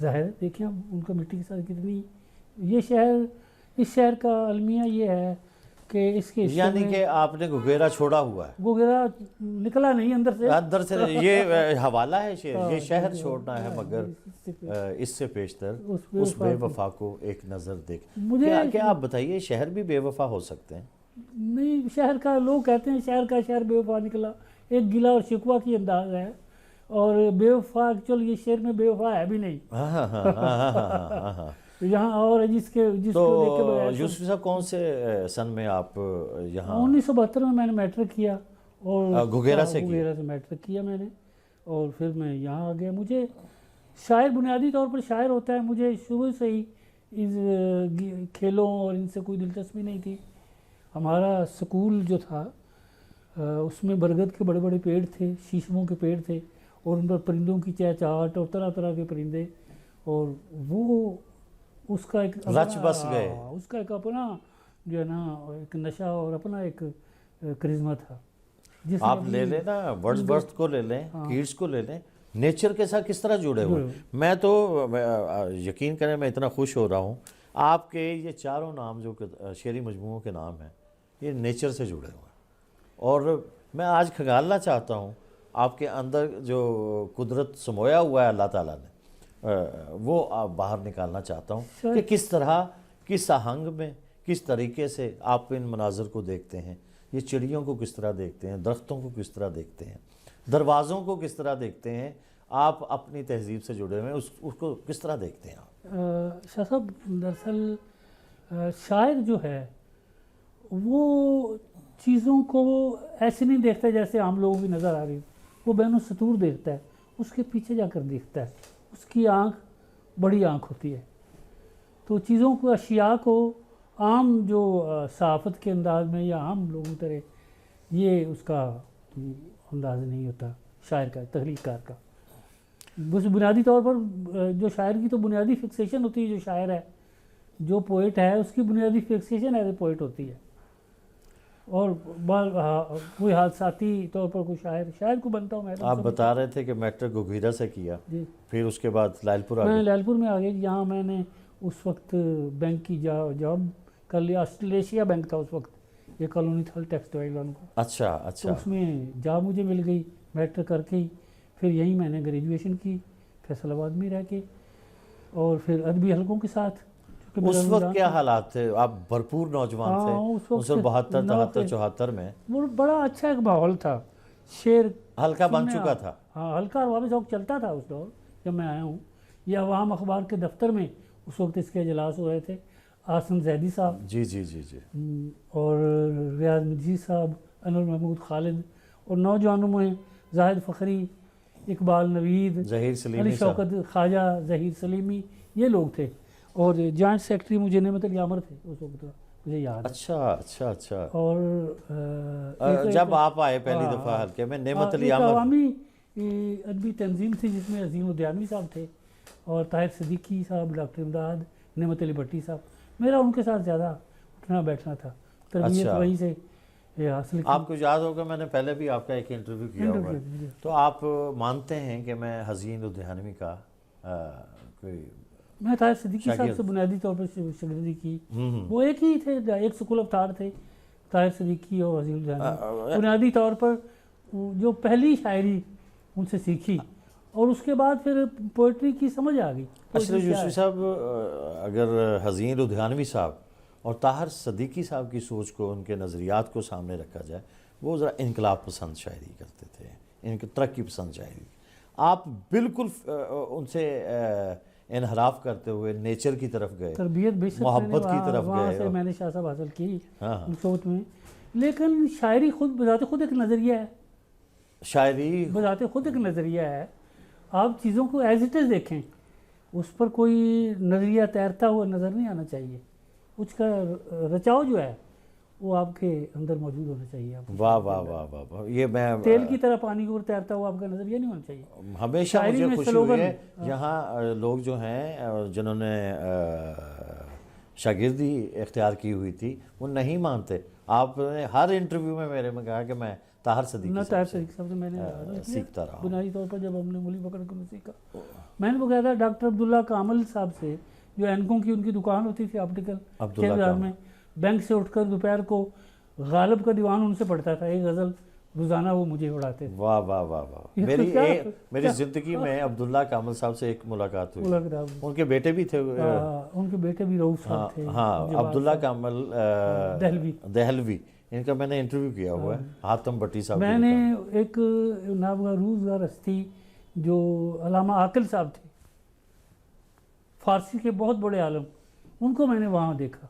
ظاہر ہے دیکھیں اب ان کا مٹی کے ساتھ کتنی، یہ شہر، اس شہر کا المیہ یہ ہے کہ اس کے یعنی کہ آپ نے گھگیرا چھوڑا ہوا ہے، گوگرا نکلا نہیں اندر سے، اندر سے یہ حوالہ ہے شعر، یہ شہر چھوڑنا ہے مگر اس سے پیشتر اس بے وفا کو ایک نظر دیکھ. کیا آپ بتائیے شہر بھی بے وفا ہو سکتے ہیں؟ نہیں، شہر کا لوگ کہتے ہیں شہر کا شہر بے وفا نکلا، ایک گلا اور شکوہ کی انداز ہے، اور بے وفا ایکچوئل یہ شہر میں بے وفا ہے بھی نہیں. یہاں اور جس کو دیکھ کے تو یوسف صاحب کون سے سن میں آپ یہاں؟ 1972 میں نے میٹرک کیا، اور گھگیرا سے میٹرک کیا میں نے، اور پھر میں یہاں آ گیا. مجھے شاعر بنیادی طور پر شاعر ہوتا ہے، مجھے شروع سے ہی اس کھیلوں اور ان سے کوئی دلچسپی نہیں تھی. ہمارا سکول جو تھا اس میں برگد کے بڑے بڑے پیڑ تھے، شیشموں کے پیڑ تھے، اور ان پر پرندوں کی چہچہاہٹ اور طرح طرح کے پرندے، اور وہ اس کا ایک رچ بس گئے، اس کا ایک اپنا جو ہے نا ایک نشہ اور اپنا ایک کرزمہ تھا. آپ لے لیں نا ورڈز برتھ کو لے لیں، کیٹس کو لے لیں، نیچر کے ساتھ کس طرح جڑے ہوئے. میں تو یقین کریں میں اتنا خوش ہو رہا ہوں، آپ کے یہ چاروں نام جو شعری مجموعوں کے نام ہیں یہ نیچر سے جڑے ہوئے ہیں، اور میں آج کھنگالنا چاہتا ہوں آپ کے اندر جو قدرت سمویا ہوا ہے اللہ تعالیٰ نے، وہ آپ باہر نکالنا چاہتا ہوں کہ کس طرح، کس آہنگ میں، کس طریقے سے آپ ان مناظر کو دیکھتے ہیں. یہ چڑیوں کو کس طرح دیکھتے ہیں، درختوں کو کس طرح دیکھتے ہیں، دروازوں کو کس طرح دیکھتے ہیں، آپ اپنی تہذیب سے جڑے ہوئے ہیں، اس کو کس طرح دیکھتے ہیں آپ؟ شاہ صاحب دراصل شاعر جو ہے وہ چیزوں کو ایسے نہیں دیکھتا جیسے عام لوگوں کی نظر آ رہی، وہ بین السطور دیکھتا ہے، اس کے پیچھے جا کر دیکھتا ہے. اس کی آنکھ بڑی آنکھ ہوتی ہے، تو چیزوں کو، اشیاء کو عام جو صحافت کے انداز میں یا عام لوگوں طرح یہ اس کا انداز نہیں ہوتا شاعر کا، تخلیق کار کا. بس بنیادی طور پر جو شاعر کی تو بنیادی فکسیشن ہوتی ہے، جو شاعر ہے، جو پوئٹ ہے، اس کی بنیادی فکسیشن ایز اے پوئٹ ہوتی ہے، اور کوئی حادثاتی طور پر کوئی شاعر کو بنتا ہوں میں. آپ بتا رہے تھے کہ میٹرک گھگیرا سے کیا، پھر اس کے بعد لائل پور میں لائل پور میں آ گیا. یہاں میں نے اس وقت بینک کی جاب کر لیا، آسٹریلیشیا بینک تھا اس وقت، یہ کالونی تھا ٹیکسٹائل والوں کا. اچھا تو اس میں جاب مجھے مل گئی میٹرک کر کے ہی. پھر یہیں میں نے گریجویشن کی فیصل آباد میں رہ کے، اور پھر ادبی حلقوں کے ساتھ. اس وقت کیا حالات تھے؟ آپ بھرپور نوجوان تھے 1972 73 74 میں. وہ بڑا اچھا ایک ماحول تھا، شعر ہلکا بن چکا تھا. ہاں، ہلکا واپس وقت چلتا تھا اس دور جب میں آیا ہوں. یہ عوام اخبار کے دفتر میں اس وقت اس کے اجلاس ہو رہے تھے. آسن زیدی صاحب، جی جی جی جی، اور ریاض مجید صاحب، انور محمود خالد، اور نوجوانوں میں زاہد فخری، اقبال نوید، ظہیر سلیمی، علی شوکت خواجہ، ظہیر سلیمی، یہ لوگ تھے. اور جوائنٹ سیکرٹری مجھے نعمت علی عامر تھے اس وقت، مجھے یاد ہے. اچھا اچھا اچھا. اور جب آپ آئے پہلی دفعہ حلقے میں، نعمت علی عامر عوامی ادبی تنظیم تھی جس میں عظیم الدیانوی صاحب تھے، اور طاہر صدیقی صاحب، ڈاکٹر امداد، نعمت علی بھٹی صاحب. میرا ان کے ساتھ زیادہ اٹھنا بیٹھنا تھا، تربیت وہی سے حاصل کی. آپ کو یاد ہوگا میں نے پہلے بھی آپ کا ایک انٹرویو کیا ہوگا، تو آپ مانتے ہیں کہ میں حزین الدیانوی کا کوئی، میں طاہر صدیقی صاحب سے بنیادی طور پر شاگردی کی. وہ ایک ہی تھے، ایک سکول آف تھاٹ تھے، طاہر صدیقی اور حزین الدیانوی. بنیادی طور پر جو پہلی شاعری ان سے سیکھی، اور اس کے بعد پھر پوئٹری کی سمجھ آ گئی. اصل یوسف صاحب اگر حزین الدیانوی صاحب اور طاہر صدیقی صاحب کی سوچ کو، ان کے نظریات کو سامنے رکھا جائے، وہ ذرا انقلاب پسند شاعری کرتے تھے، ان کی ترقی پسند شاعری. آپ بالکل ان سے انحراف کرتے ہوئے نیچر کی طرف گئے، تربیت بے شک محبت کی طرف گئے. وہاں سے میں نے شاہ صاحب حاصل کی اس وقت میں. لیکن شاعری خود بذات خود ایک نظریہ ہے، شاعری بذات خود ایک نظریہ ہے. آپ چیزوں کو ایز اٹ از دیکھیں، اس پر کوئی نظریہ تیرتا ہوا نظر نہیں آنا چاہیے. اس کا رچاؤ جو ہے وہ آپ کے اندر موجود ہونا چاہیے. واہ واہ واہ واہ واہ. یہ میں تیل کی طرح پانی کو تیرتا ہوا آپ کا نظریہ نہیں ہونا چاہیے. ہمیشہ مجھے خوشی ہوئی ہے یہاں لوگ جو ہیں جنہوں نے شاگردی اختیار کی ہوئی تھی وہ نہیں مانتے. آپ نے ہر انٹرویو میں میرے میں کہا کہ میں طاہر صدیقی نہ صاحب طاہر سے صدیقی صاحب سے میں نے غزل کیا سیکھتا رہا ہوں۔ بنیادی طور پر جب ہم نے مولی پکڑ کے سیکھا۔ میں نے باقاعدہ ڈاکٹر عبداللہ کامل صاحب سے، جو اینکوں کی ان کی دکان ہوتی تھی آپٹیکل عبداللہ چھ بازار کامل۔ میں، بینک سے اٹھ کر دوپہر کو غالب کا دیوان ان سے پڑھتا تھا، ایک غزل روزانہ وہ مجھے اڑاتے تھے۔ واہ واہ واہ واہ، یہ تو میری زندگی میں عبداللہ کامل صاحب سے ایک ملاقات ہوئی، لگ رہا ان کے بیٹے بھی تھے، ان کے بیٹے بھی رؤوف صاحب تھے، ہاں جواد عبداللہ صاحب، کامل دہلوی۔ دہلوی، ان کا میں نے انٹرویو کیا ہوا ہے، حاتم بٹی صاحب میں کی نے دکان۔ ایک نابغہ روزگار ہستی جو علامہ عاقل صاحب تھے، فارسی کے بہت بڑے عالم، ان کو میں نے وہاں دیکھا،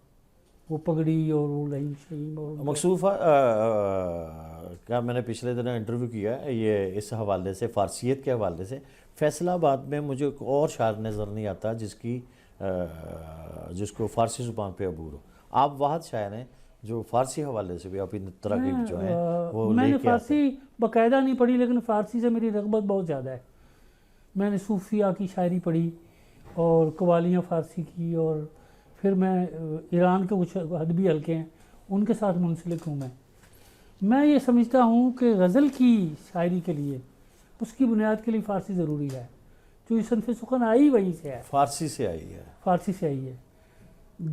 وہ پگڑی اور وہ لعیم شعیم اور مقصوفہ کا میں نے پچھلے دنوں انٹرویو کیا ہے، یہ اس حوالے سے، فارسیت کے حوالے سے۔ فیصل آباد میں مجھے ایک اور شاعر نظر نہیں آتا جس کو فارسی زبان پہ عبور ہو۔ آپ واحد شاعر ہیں جو فارسی حوالے سے بھی اپنی تراغیب جو ہیں وہ میں لے نے کے آتے ہیں۔ فارسی باقاعدہ نہیں پڑھی، لیکن فارسی سے میری رغبت بہت زیادہ ہے۔ میں نے صوفیہ کی شاعری پڑھی اور قوالیاں فارسی کی، اور پھر میں ایران کے کچھ ادبی حلقے ہیں ان کے ساتھ منسلک ہوں۔ میں یہ سمجھتا ہوں کہ غزل کی شاعری کے لیے، اس کی بنیاد کے لیے فارسی ضروری ہے، جو یہ صنف سخن آئی وہیں سے ہے، فارسی سے آئی ہے۔ فارسی سے آئی ہے۔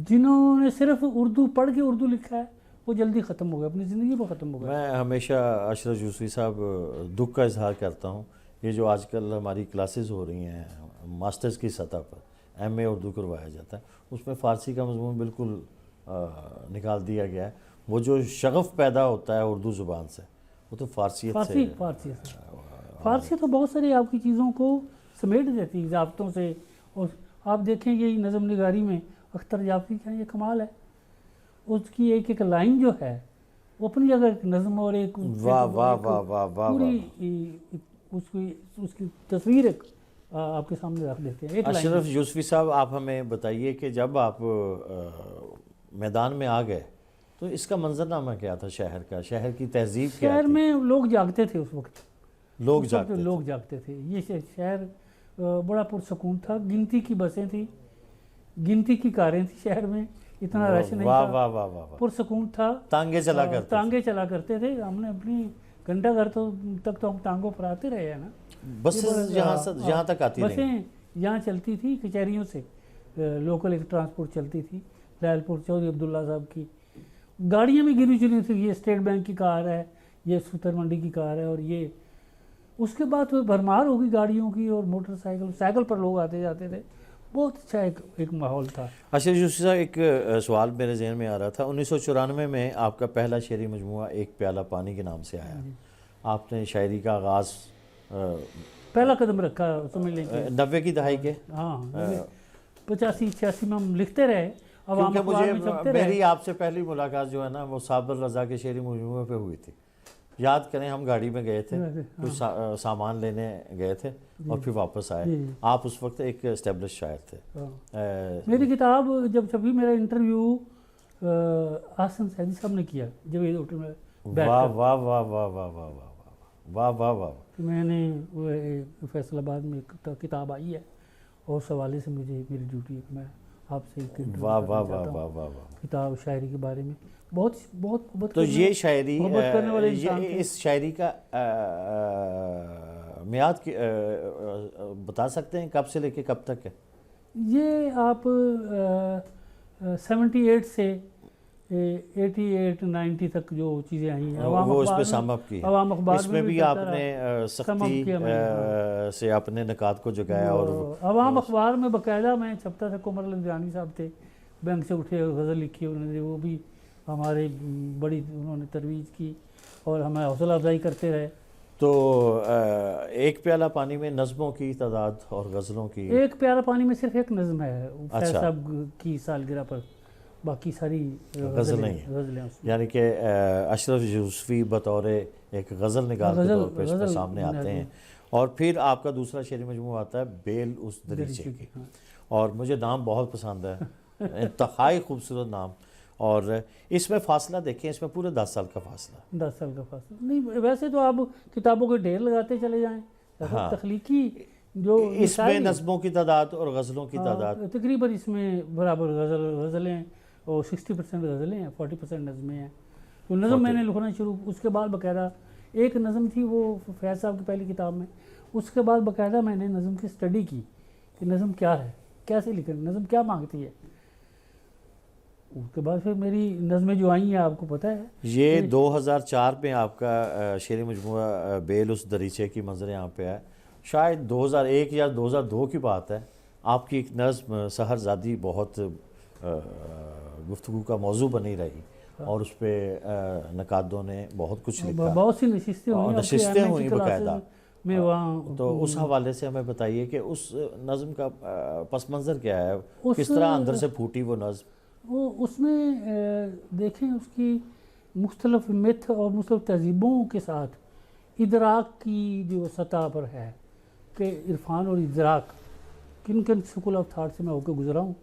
جنہوں نے صرف اردو پڑھ کے اردو لکھا ہے وہ جلدی ختم ہو گئے، اپنی زندگی میں ختم ہو گئے۔ میں ہمیشہ اشرف یوسفی صاحب دکھ کا اظہار کرتا ہوں، یہ جو آج کل ہماری کلاسز ہو رہی ہیں ماسٹرز کی سطح پر، ایم اے اردو کروایا جاتا ہے، اس میں فارسی کا مضمون بالکل نکال دیا گیا ہے۔ وہ جو شغف پیدا ہوتا ہے اردو زبان سے، وہ تو فارسیت سے۔ فارسی تو بہت ساری آپ کی چیزوں کو سمیٹ دیتی ہے، ضابطوں سے۔ اور آپ دیکھیں یہی نظم نگاری میں اختر جعفری کا یہ کمال ہے، اس کی ایک ایک لائن جو ہے وہ اپنی جگہ ایک نظم اور ایک واہ واہ واہ واہ واہ، پوری اس کی تصویر ایک آپ کے سامنے رکھ دیتے ہیں ایک لائن۔ اشرف یوسفی صاحب، آپ ہمیں بتائیے کہ جب آپ میدان میں آ گئے تو اس کا منظرنامہ کیا تھا شہر کا، شہر کی تہذیب کیا شہر تھی؟ میں لوگ جاگتے تھے اس وقت، لوگ اس وقت جاگتے لوگ جاگتے تھے۔ یہ شہر بڑا پرسکون تھا، گنتی کی بسیں تھیں، گنتی کی کاریں تھیں شہر میں، اتنا رش نہیں واہ تھا، واہ واہ واہ واہ، پرسکون تھا۔ تانگے چلا کرتے ٹانگے چلا کرتے تھے، ہم نے اپنی گھنٹہ گھر تک تو ہم ٹانگوں پر آتے رہے ہیں نا۔ بسیں یہاں تک آتی رہیں؟ بسیں یہاں چلتی تھی کچہریوں سے، لوکل ایک ٹرانسپورٹ چلتی تھی، لائل پور چودھری عبداللہ صاحب کی گاڑیاں بھی گنی چنی تھی، یہ اسٹیٹ بینک کی کار ہے، یہ سوتر منڈی کی کار ہے، اور یہ اس کے بعد بھرمار ہوگی گاڑیوں کی اور موٹر سائیکل پر لوگ آتے جاتے تھے، بہت اچھا ایک ماحول تھا۔ اشرف یوسفی صاحب، ایک سوال میرے ذہن میں آ رہا تھا، 1994 میں آپ کا پہلا شعری مجموعہ ایک پیالہ پانی کے نام سے آیا، آپ نے شاعری کا آغاز پہلا قدم رکھا سمجھ لیں کہ 90 کی دہائی کے، ہاں 85-86 میں ہم لکھتے رہے، عوام کیونکہ اخبار میں چھپتے رہے۔ میری آپ سے پہلی ملاقات جو ہے نا وہ صابر رضا کے شعری مجموعے پہ ہوئی تھی۔ یاد کریں، ہم گاڑی میں گئے تھے، کچھ سامان لینے گئے تھے اور پھر واپس آئے، آپ اس وقت ایک اسٹیبلش شاعر تھے۔ میری کتاب جب چھپی، میرا انٹرویو آسن سیدی صاحب نے کیا جب یہ ہوٹل میں بیٹھ واہ کر، واہ واہ واہ واہ واہ واہ واہ واہ، میں نے فیصل آباد میں ایک کتاب آئی ہے اور اس حوالے سے میری ڈیوٹی ہے کہ میں آپ سے ایک انٹرویو واہ کرنا واہ چاہتا واہ ہوں واہ واہ۔ کتاب شاعری کے بارے میں، بہت محبت تو یہ شاعری، محبت کرنے والے انسان تھے۔ اس شاعری کا میعاد بتا سکتے ہیں کب سے لے کے کب تک ہے؟ یہ آپ 78 سے 88-90 تک جو چیزیں آئی ہیں، وہ اس پہ سم اپ کی، عوام اخبار اس میں بھی آپ نے سختی سے اپنے نکات کو جگایا، اور عوام اخبار میں باقاعدہ میں چھپتا تھا۔ قمر لدھیانی صاحب تھے، بینک سے اٹھے غزل لکھی انہوں نے، وہ بھی ہمارے بڑی انہوں نے ترویج کی اور ہمیں حوصلہ افزائی کرتے رہے۔ تو ایک پیالہ پانی میں نظموں کی تعداد اور غزلوں کی؟ ایک پیالہ پانی میں صرف ایک نظم ہے فیض صاحب کی سالگرہ پر، باقی ساری غزلیں ہیں، یعنی کہ اشرف یوسفی بطور ایک غزل نگار کے طور پہ اس میں سامنے آتے ہیں۔ اور پھر آپ کا دوسرا شعری مجموعہ آتا ہے بیل اس دریچے کی، اور مجھے نام بہت پسند ہے، انتہائی خوبصورت نام، اور اس میں فاصلہ دیکھیں، اس میں پورے 10 سال کا فاصلہ، 10 سال کا فاصلہ نہیں۔ ویسے تو آپ کتابوں کے ڈھیر لگاتے چلے جائیں، تخلیقی جو اس میں نظموں کی تعداد اور غزلوں کی تعداد تقریباً اس میں برابر غزلیں اور 60% غزلیں ہیں، 40% نظمیں ہیں۔ تو نظم میں نے لکھنا شروع، اس کے بعد باقاعدہ ایک نظم تھی وہ فیض صاحب کی پہلی کتاب میں، اس کے بعد باقاعدہ میں نے نظم کی اسٹڈی کی کہ نظم کیا ہے، کیسے لکھنا، نظم کیا مانگتی ہے. اس کے بعد پھر میری نظمیں جو آئی ہیں آپ کو پتہ ہے. یہ 2004 میں آپ کا شعری مجموعہ بیل اس دریچے کی منظر یہاں پہ ہے. شاید 2001 یا 2002 کی بات ہے. آپ کی ایک نظم سحر زادی بہت گفتگو کا موضوع بنی رہی اور اس پہ نقادوں نے بہت کچھ لکھا، بہت سی نشستیں ہوئیں، نشستیں ہوئیں باقاعدہ. میں وہاں تو اس حوالے سے ہمیں بتائیے کہ اس نظم کا پس منظر کیا ہے، کس طرح اندر سے پھوٹی وہ نظم؟ وہ اس میں دیکھیں اس کی مختلف میتھ اور مختلف تہذیبوں کے ساتھ ادراک کی جو سطح پر ہے کہ عرفان اور ادراک کن کن سکول آف تھاٹ سے میں ہو کے گزرا ہوں.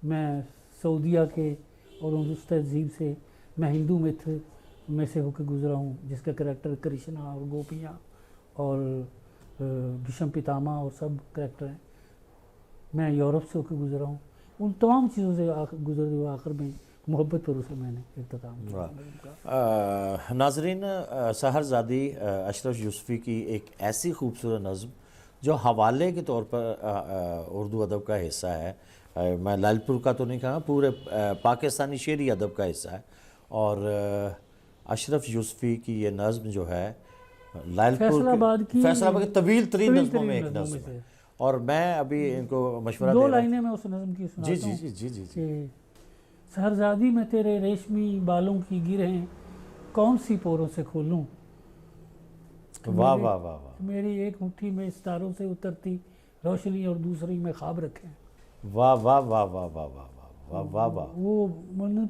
میں سعودیہ کے اور اس تہذیب سے، میں ہندو میتھ میں سے ہو کے گزرا ہوں جس کا کریکٹر کرشنا اور گوپیاں اور بھیشم پتاما اور سب کریکٹر ہیں. میں یورپ سے ہو کے گزرا ہوں. ان تمام چیزوں سے گزرتے ہوئے آخر میں محبت پر اسے میں نے اختتام کیا. ناظرین، سحر زادی اشرف یوسفی کی ایک ایسی خوبصورت نظم جو حوالے کے طور پر اردو ادب کا حصہ ہے. میں لال پور کا تو نہیں کہا، پورے پاکستانی شعری ادب کا حصہ ہے. اور اشرف یوسفی کی یہ نظم جو ہے لال پور فیصل آباد کی طویل ترین نظموں میں ایک نظم ہے. اور میں ابھی ان کو مشورہ دو لائنیں میں اس نظم کی سناتا ہوں. جی جی جی. کہ سحرزادی میں تیرے ریشمی بالوں کی گرہیں کون سی پوروں سے کھولوں. واہ واہ واہ واہ. میری ایک مٹھی میں ستاروں سے اترتی روشنی اور دوسری میں خواب رکھے. واہ واہ واہ واہ واہ واہ واہ واہ واہ. وہ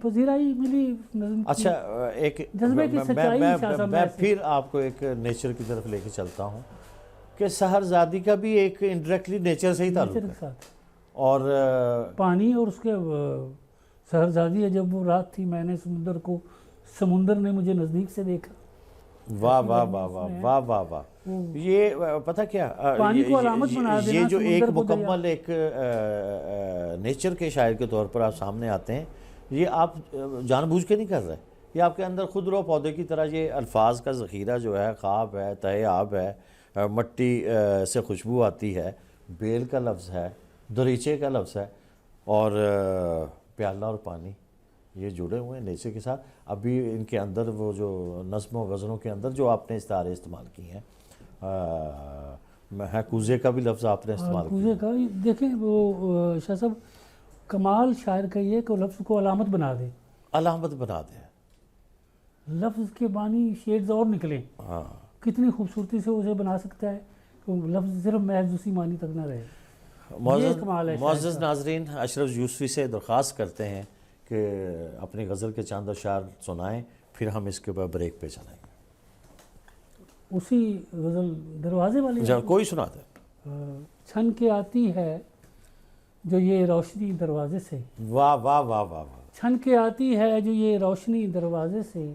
پذیرائی ملی نظم. اچھا، ایک جذبے کی سچائی میں پھر آپ کو ایک نیچر کی طرف لے کے چلتا ہوں کہ سحر زادی کا بھی ایک انڈائریکٹلی نیچر سے ہی تعلق ہے. اور پانی اور اس کے سحرزادی ہے جب وہ رات تھی میں نے سمندر نے مجھے نزدیک سے دیکھا. واہ واہ واہ واہ واہ واہ واہ. یہ پتہ کیا، پانی کو علامت بنا دینا، یہ جو ایک سمندر کو مکمل ایک نیچر کے شاعر کے طور پر آپ سامنے آتے ہیں، یہ آپ جان بوجھ کے نہیں کر رہے. یہ آپ کے اندر خود رو پودے کی طرح یہ الفاظ کا ذخیرہ جو ہے، خواب ہے، تہہ آب ہے، مٹی سے خوشبو آتی ہے، بیل کا لفظ ہے، دریچے کا لفظ ہے، اور پیالہ اور پانی، یہ جڑے ہوئے ہیں نیچر کے ساتھ. ابھی ان کے اندر وہ جو نظم و غزلوں کے اندر جو آپ نے استعارے استعمال کی ہیں، کوزے کا بھی لفظ آپ نے استعمال کیا. کوزے کا دیکھیں وہ شاہ صاحب کمال شاعر کا یہ کہ وہ لفظ کو علامت بنا دے، علامت بنا دیں. لفظ کے معنی شیڈز اور نکلیں. ہاں، کتنی خوبصورتی سے اسے بنا سکتا ہے کہ لفظ صرف محض اسی معنی تک نہ رہے. معزز ناظرین، اشرف یوسفی سے درخواست کرتے ہیں کہ اپنی غزل کے چاند اشعار سنائیں، پھر ہم اس کے بعد بریک پہ چلیں گے. اسی غزل دروازے والی کوئی سنا دے. چھن کے آتی ہے جو یہ روشنی دروازے سے. واہ واہ واہ واہ واہ. چھن کے آتی ہے جو یہ روشنی دروازے سے،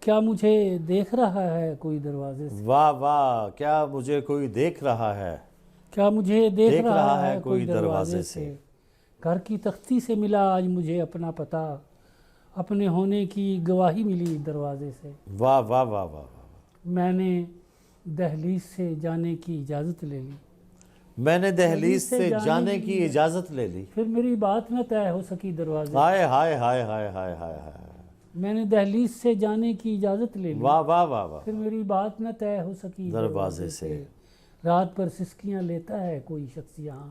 کیا مجھے دیکھ رہا ہے کوئی دروازے سے. واہ واہ. کیا مجھے کوئی دیکھ رہا ہے، کیا مجھے دیکھ رہا ہے کوئی دروازے سے. گھر کی تختی سے ملا آج مجھے اپنا پتہ، اپنے ہونے کی گواہی ملی دروازے سے. واہ واہ واہ واہ. میں نے دہلیز سے جانے کی اجازت لے لی. میں نے دہلیز سے جانے کی اجازت لے لی. پھر میری بات نہ طے ہو سکی دروازے. ہائے ہائے ہائے ہائے ہائے ہائے ہائے. میں نے دہلیز سے جانے کی اجازت لے لی. واہ واہ واہ واہ. پھر میری بات نہ طے ہو سکی دروازے سے. رات پر سسکیاں لیتا ہے کوئی شخص یہاں.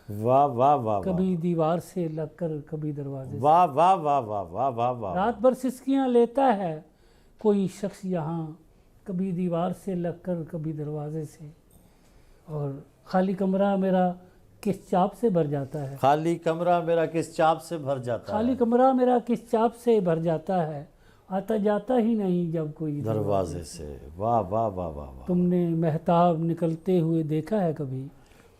واہ واہ واہ. کبھی دیوار سے لگ کر کبھی دروازے سے. واہ واہ واہ واہ واہ واہ واہ. رات پر سسکیاں لیتا ہے کوئی شخص یہاں، کبھی دیوار سے لگ کر کبھی دروازے سے. اور خالی کمرہ میرا کس چاپ سے بھر جاتا ہے. خالی کمرہ میرا کس چاپ سے بھر جاتا ہے. خالی کمرہ میرا کس چاپ سے بھر جاتا ہے، آتا جاتا ہی نہیں جب کوئی دروازے سے. واہ واہ واہ واہ واہ. تم نے مہتاب نکلتے ہوئے دیکھا ہے کبھی.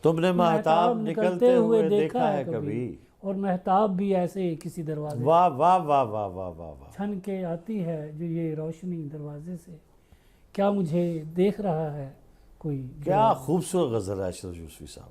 تم نے مہتاب نکلتے ہوئے دیکھا ہے کبھی. اور مہتاب بھی ایسے کسی دروازے. واہ واہ واہ واہ واہ واہ. چھن کے آتی ہے جو یہ روشنی دروازے سے، کیا مجھے دیکھ رہا ہے کوئی. کیا خوبصورت غزل ہے اشرف یوسفی صاحب.